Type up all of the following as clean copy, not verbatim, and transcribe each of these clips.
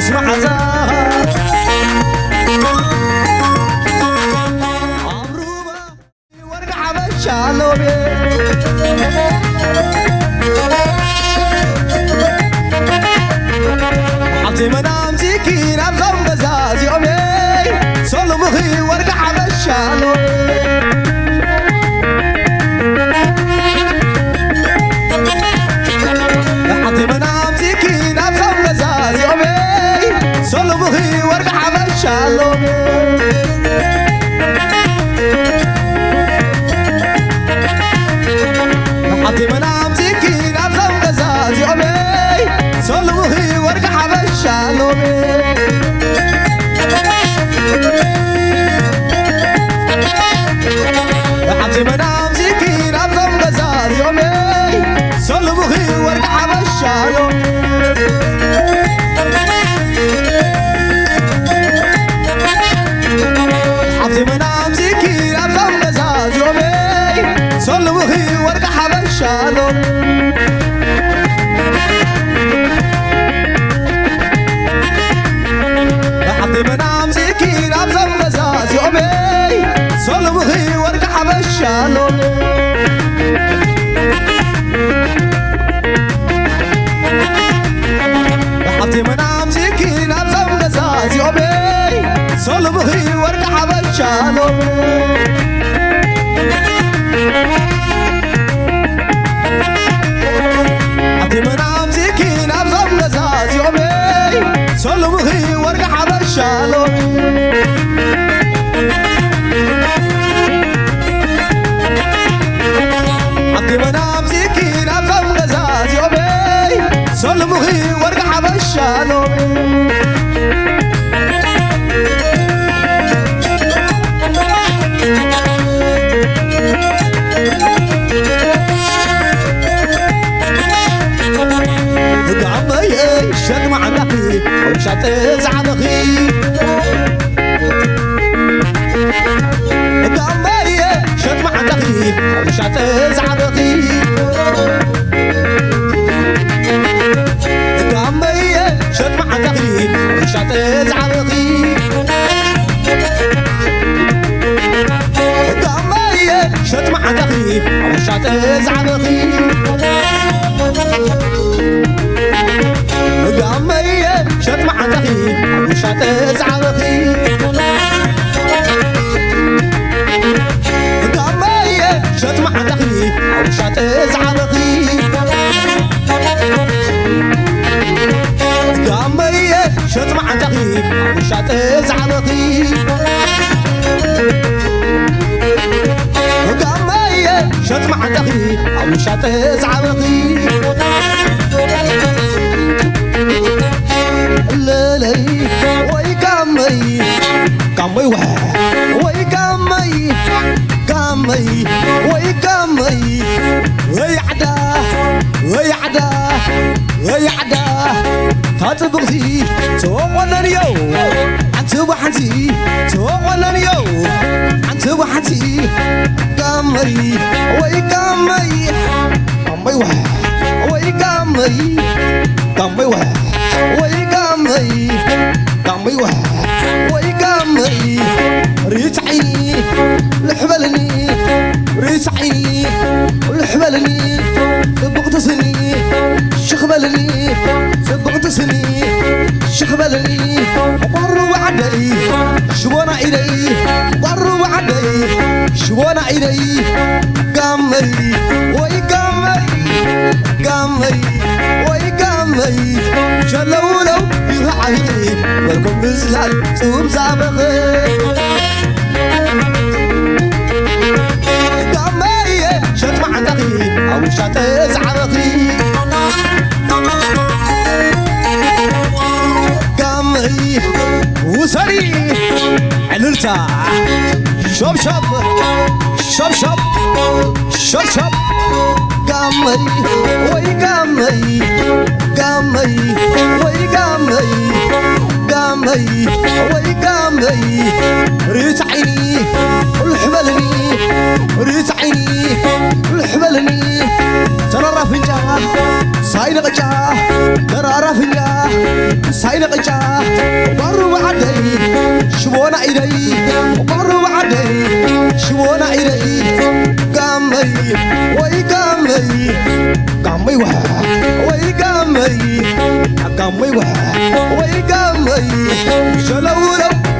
اسمع عزاها عمروبة ورقع بشالو حطي منام زيكين أبغم بزاز يومي صلو مخي ورقع بشالو حطي منام زيكين أبغم بزاز يومي صلو مخي ورقع بشالو حطي منام زيكين أبغم بزاز يومي صلو مخي ورقع بشالو حطي منام زيكين أبغم بزاز يومي صلو مخي ورقع بشالو حطي منام زيكين أبغم بزاز يومي صلو مخي ورقع بشالو حطي منام زيكين أبغم بزاز يومي صلو مخي ورقع بشالو حطي منام زيكين أبغم بزاز يومي صلو مخي ورقع بشالو حطي منام زيكين أبغم بزاز يومي صلو مخي ورقع بشالو حطي منام زيكين أبغم بزاز يومي صلو مخي ورقع بشالو عمي شد مع نقي ومشات زعمخي عمي شد مع نقي ومشات زعمخي عمي شد مع نقي ومشات زعمخي عمي شد مع نقي ومشات زعمخي عمي شد مع نقي ومشات زعمخي عمي شد مع نقي ومشات زعمخي عمي شد مع نقي ومشات زعمخي عمي شد مع نقي ومشات زعمخي ليلي وي قامي قامي وي قامي قامي وي قامي وي عدا وي عدا وي عدا تطبغتي توقنا اليوم انت وحنتي توقنا اليوم انت وحنتي قامي وي قامي قامي وي قامي قامي وي قامي قامي وي قامي ريتعي لحبلني ريتعي لحبلني بغتصني شخبلني بغتصني شخبلني قروا عدي شوانا إلي قروا عدي شوانا إلي قامي وي قامي قامي وي قامي شلولو يغعيني ولكم بزلال توم زابغي قامي شد مع نقي أو شات زعبغي قامي وسري عللتا شوب شوب شوب شوب شوب شوب قامي وي قامي قامي وي قامي قامي وي قامي ريتعي والحبلني ريتعي والحبلني ترى رافنجا صايد غجا ترى رافنجا ساينق إجا برو عدي شوانا إلي برو عدي شوانا إلي قامي وي قامي قامي وها وي قامي قامي وها وي قامي شلولو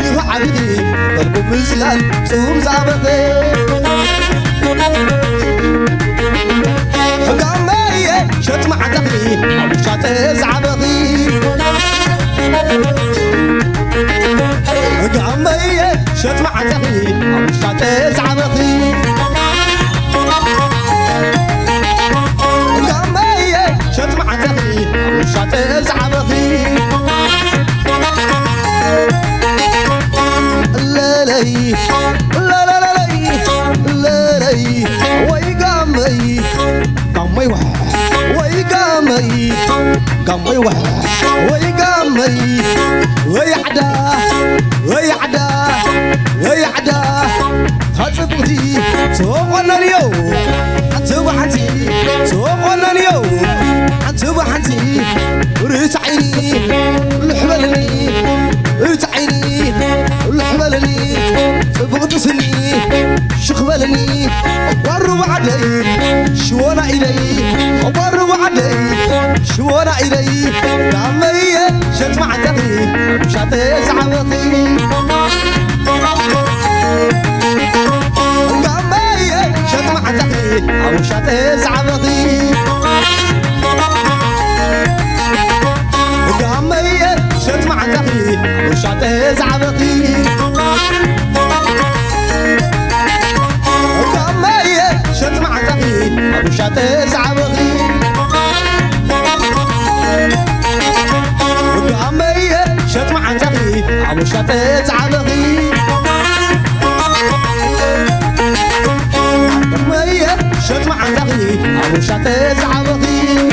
يوعدي قلبو مزلال صوم زابطي قامي شت معدقي شت زعبطي قامي شت معدقي شت زعبطي قامي شت معدقي شت زعبطي لا لي لا لا لا لا لي وي قامي قامي وح وي قامي قامي وح وي قامي وي عدا وي عدا وي عدا هاتبوتي سوقنا اليوم هاتبوحتي سوقنا اليوم هاتبوحتي رتعيني لحبلني رتعيني لحبلني بغدسني شخبلني برو علي شوانا إلي برو علي شوانا إلي قامي شت معدقي شت زعبطي قامي شت معدقي أو شت زعبطي قامي شت معدقي أو شت زعبطي شت معدقي أبو شت زعبطي قامي شت معدقي أبو شت زعبطي قامي شت معدقي أبو شت زعبطي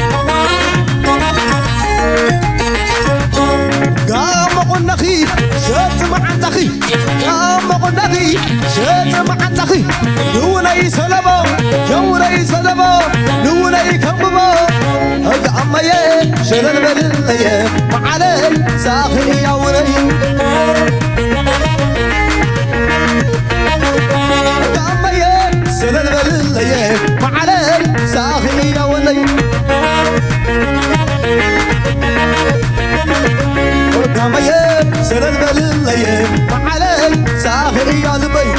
قام قنخي شت معدقي قام قنخي شت معدقي نوني سلبو جوري سلبو نوني كمبو قامي شلل بللي معلي ساخي يا ولي قامي شلل بللي معلي ساخي يا ولي قامي شلل بللي معلي ساخي يا لبي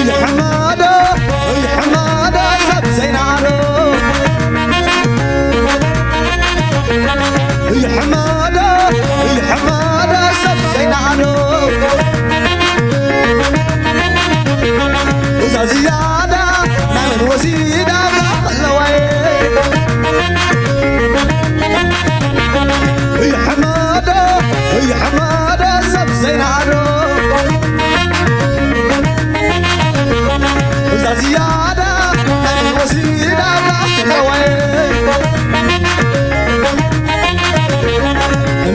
الحمادة الحمادة سب زينانو الحمادة الحمادة سب زينانو إذا زيادة نعمل وزيدة باللوين الحمادة الحمادة سب زينانو زيادة نعمل وزيدة باللوين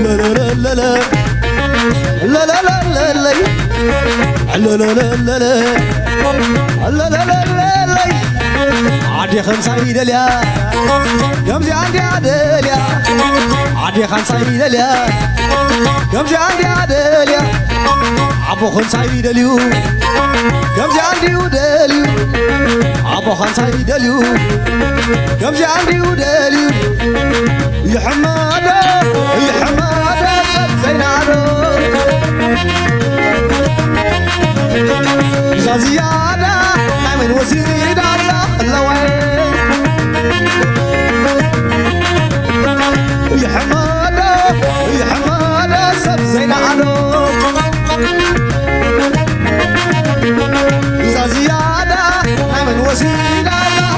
لا لا لا لا لا لا لا لا لا لا لا لا لا عادي خمسة إيداليا يمشي عندي عداليا عادي خمسة إيداليا يمشي عندي عداليا عبو خمسة إيداليو يمشي عندي وداليو عبو خمسة إيداليو يمشي عندي وداليو يا حمادة يا حمادة سب زينانو إذا زيادة نعمل وزيدة باللوين يا حمادة يا حمادة سب زينانو إذا زيادة نعمل وزيدة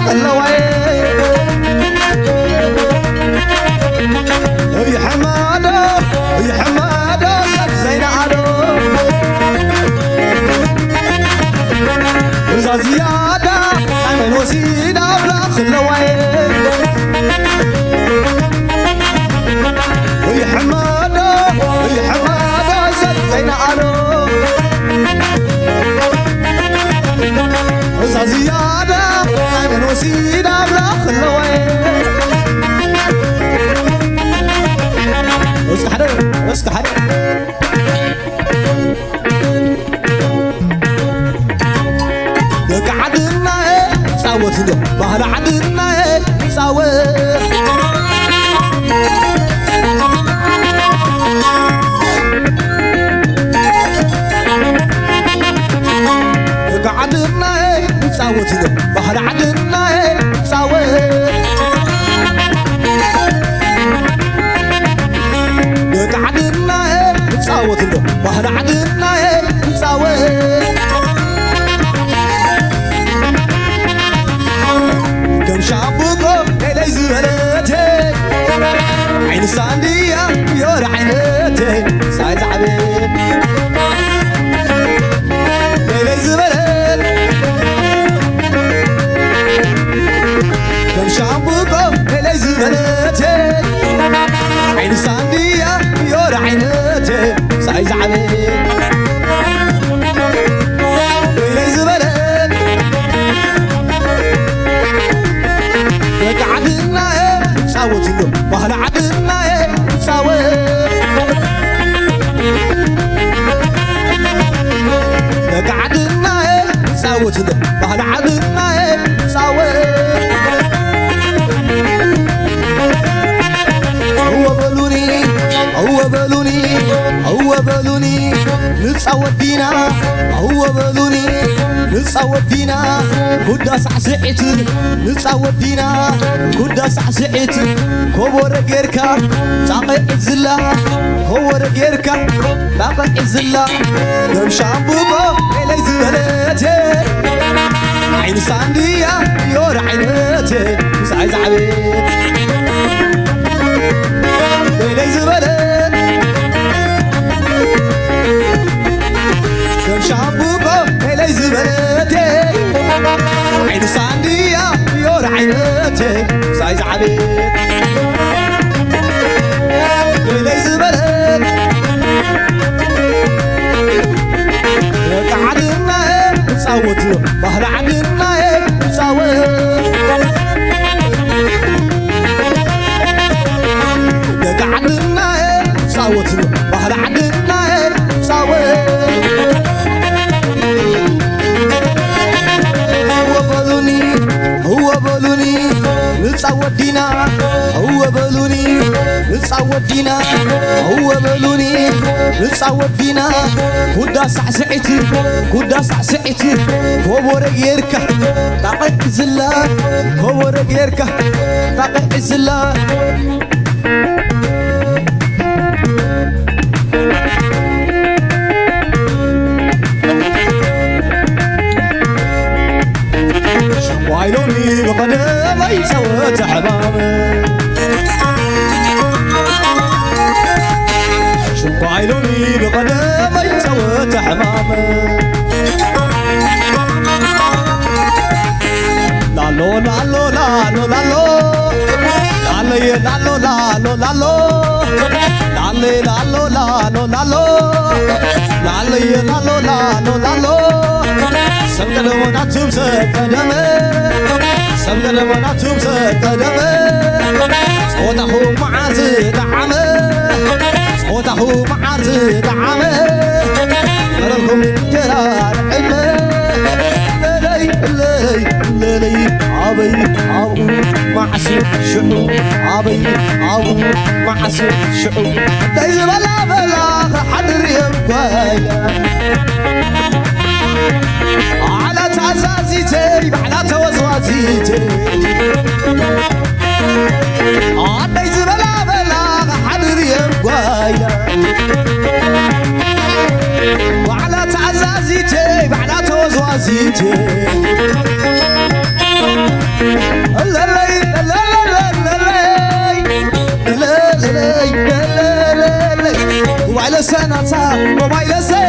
باللوين يا حمادة يا حمادة سب زينانو إذا زيادة نعمل وزيدة باللوين يا حمادة يا حمادة سب زينانو إذا زيادة نعمل وزيدة باللوين صوت بحر عدنا صوت قعدنا صوت بحر عدنا صوت قعدنا صوت بحر عدنا صوت كم شعبكم إلي زبلتي عين صاندية يور عينتي سايد عبيد إلي زبلت كم شعبكم إلي زبلتي عين صاندية يور عينتي سايد عبيد إلي زبلت قعدنا صوت بحر عدنا صوت قعدنا صوت بحر عدنا صوت هو بلوني نتصوت دينا هو بلوني نتصوت دينا كدا سعسعت نتصوت دينا كدا سعسعت كبر غيركا تعقي الزلا كبر غيركا تعقي الزلا كم شامبوكو إلي زبلتي عين صاندية يور عينتي سعيد عبيد إلي زبلت كم شعبكم إلي زبلتي عين صاندية يور عينتي سايز عبيد إلي زبلت قعدنا صوت بحر عدنا صوت قعدنا صوت بحر عدنا صوت هو بلوني نتصوت دينا هو بلوني نتصوت دينا هو بلوني نتصوت دينا كدا سعسعت كبر غيركا تعقي الزلا كبر غيركا تعقي الزلا وعيلوني بقدامي سوت حمامي شوف عيلوني بقدامي سوت حمامي لالو لالو لالو لالو لالي لالو لالو لالو لالي لالو لالو لالو لالي لالو لالو لالو سبقنا وناتهم سكدمه سبقنا وناتهم سكدمه صوته معز دعمه صوته معز دعمه لكم جلال علمه للي عبو معسل شعو عبو معسل شعو دايز بلا حدر يبقى على تعزازيتي على توزوازيتي عدي بلا حدر يبقايا وعلى تعزازيتي على توزوازيتي لا لا لا لا لا لا وعلى سنة موبايل سي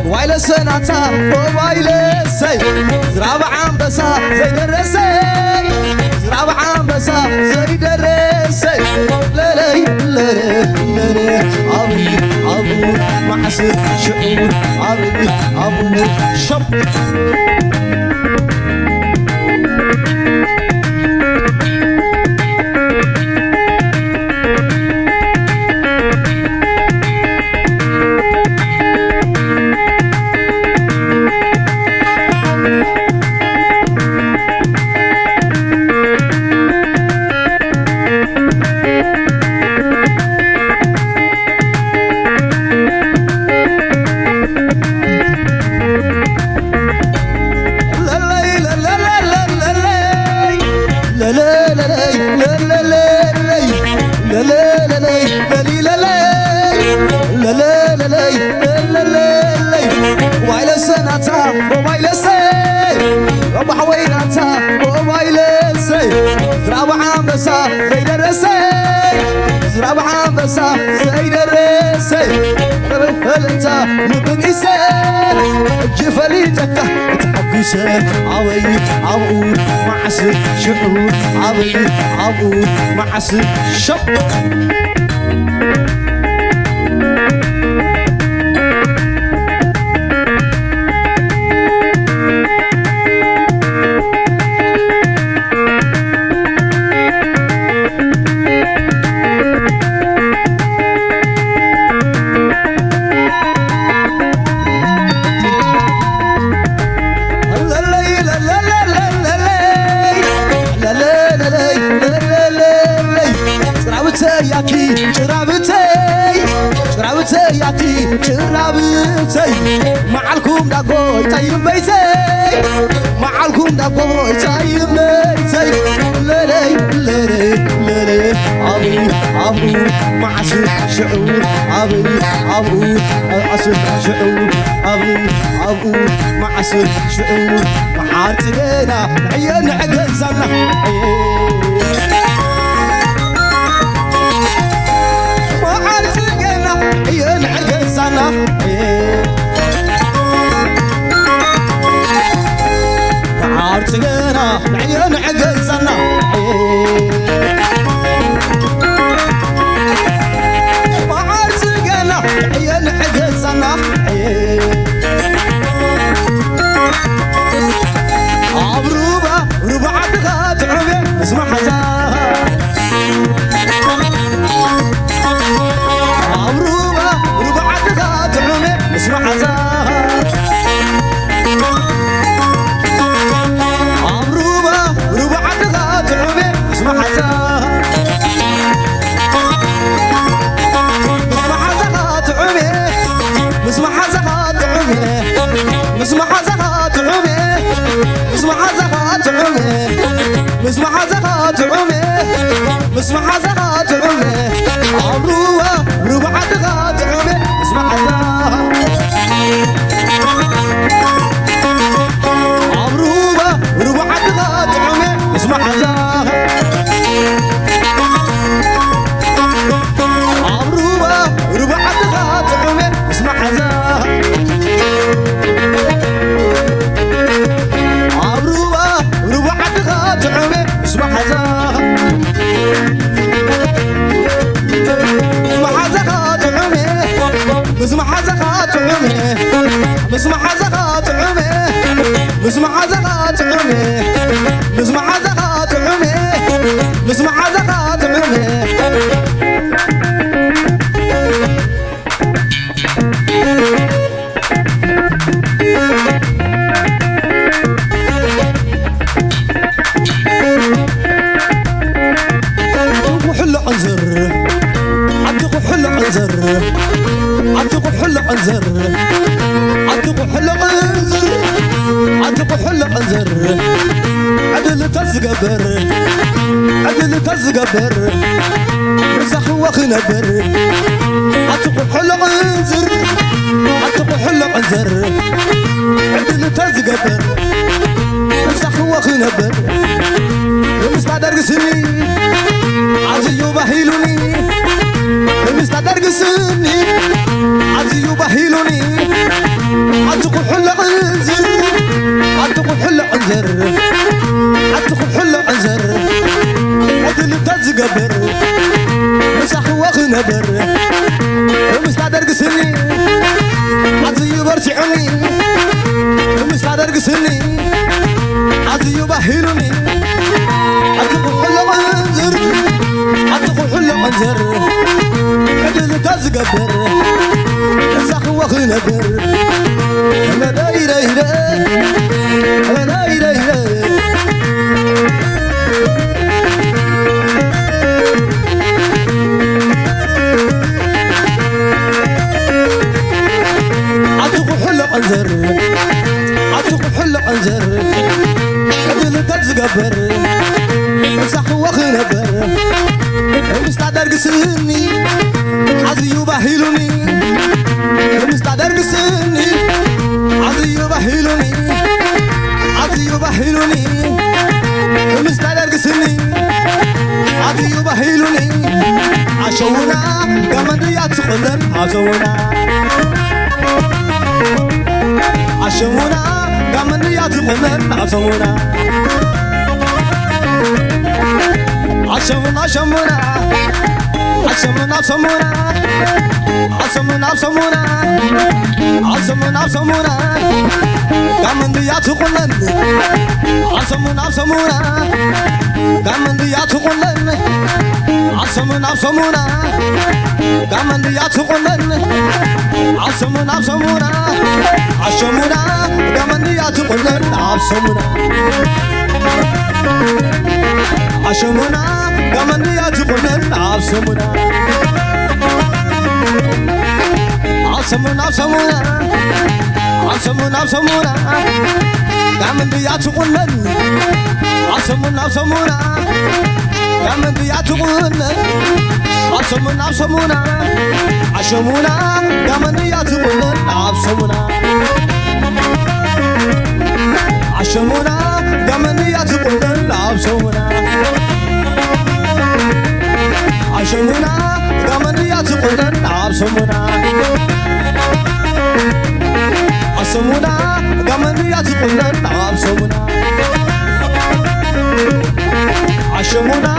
وعلى سنة موبايل سي زراب عم بسا زي درسي زراب عم بسا زي درسي لا لا لا لا عبو معسل شعور عبو شب عنبسة زيد الرسي زراب عنبسة زيد الرسي ربحلتا مبنيسة جفلي تكه تحقسه عوي عبود معسل شعور عوي عبود معسل شب ياكي شرابتي ياكي شرابتي معلكم داغوي تايم بيتي معلكم داغوي تايم بيتي للي للي للي عبو معسل شعور عبو معسل شعور عبو معسل شعور محارتنا عيان عقزنا ينعكسنا عارتنا ينعكسنا عارتنا ينعكسنا عبروبة ربع دغات عمي اسمع حزان اسمع عزار عمروبة ربع دغات عمي اسمع عزار اسمع زغات عمي اسمع زغات عمي اسمع زغات عمي اسمع زغات عمي اسمع زغات عمي اسمع زغات عمي عمروبة ربع دغات عمي اسمع عزار عمروبة ربع دغات عمي اسمع عزار عمروبة ربع دغات عمي اسمع عزار عمروبة ربع دغات عمي اسمع عزار اسمع زغات عمي اسمع زغات عمي اسمع زغات عمي اسمع زغات عمي اسمع زغات عمي وحل عنزر عبد حل عنزر عتق حل عنزر عتق حل عنزر عتق حل عنزر عدل تزقبر عدل تزقبر رزق وخنبر عتق حل عنزر عتق حل عنزر عدل تزقبر رزق وخنبر مستعدر سني عزيو بهيلوني مستعدر سني عزيو بهيلوني عتق حل عنزر عتق حل عنزر عتق حل عنزر عدل تزقبر مسح وخنبر مستعدر سني عزيو برسعني مستعدر سني عزيو بهيلوني عتق حل عنزر عتق حل عنزر عدل تزقبر مسح وخنبر لا لا لا لا لا عتق حل عنزر عتق حل عنزر عدل تزقبر مسح وخنبر مستعدر سني عزيو بهيلوني مستعدر سني عزيو بهيلوني عزيو بهيلوني مستعدر سني عطي بهيلوني عشونا كمان يا تخلن عزونا عشونا كمان يا تخلن عزونا عشونا عشونا عشونا عشونا عشونا عشونا عشونا عشونا كمان يا تخلن عشونا عشونا كمان يا تخلن عصمنا عصمنا كمان يا تقولن عصمنا عصمنا عصمنا كمان يا تقولن عصمنا عصمنا كمان يا تقولن عصمنا عصمنا عصمنا عصمنا عصمنا كمان يا تقولن عصمنا عصمنا كمان يا تقولن عصمنا عصمنا عشمنا كمان يا تقولن عصمنا عشمنا كمان يا تقولن عصمنا عشمنا كمان يا تقولن عصمنا عصمنا كمان يا تقولن عصمنا عشمنا